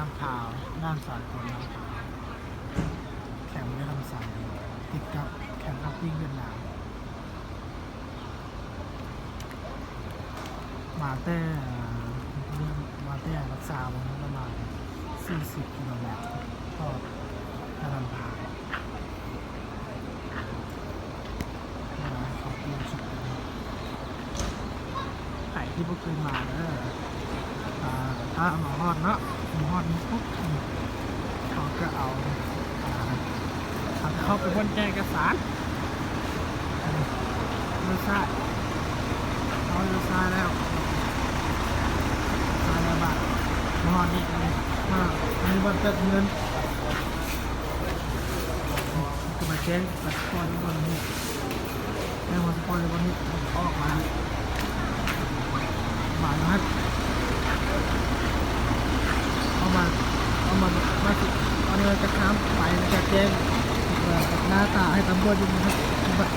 ำขาวน้ำสาดคนน้ำขาวแข่งไม่ทำสายติดกับแข่งอัพวิ่งเวียดนามมาแต่รักษาวันนี้ประมาณ40 กิโลเมตรก็ถ้าทำผ่านขอบคุณสุดไข่ที่พวกเคยมาแล้วถ้ามาฮอดเนาะมาฮอดนี้ปุ๊บเขาก็เอาเข้าไปบนแจกเอกสารเลือกซ่าเขาเลือกซ่าแล้วซ่าแล้วบ้างมาฮอดนี้มีบัตรเติมเงินก็มาแจ้งบัตรสปอนในวันนี้แจ้งบัตรสปอนในวันนี้ออกมานัดเอามาเอาเนื้อจะข้ามไปจะแจ้งหน้าตาให้ตำรวจอยู่นะครับบัตร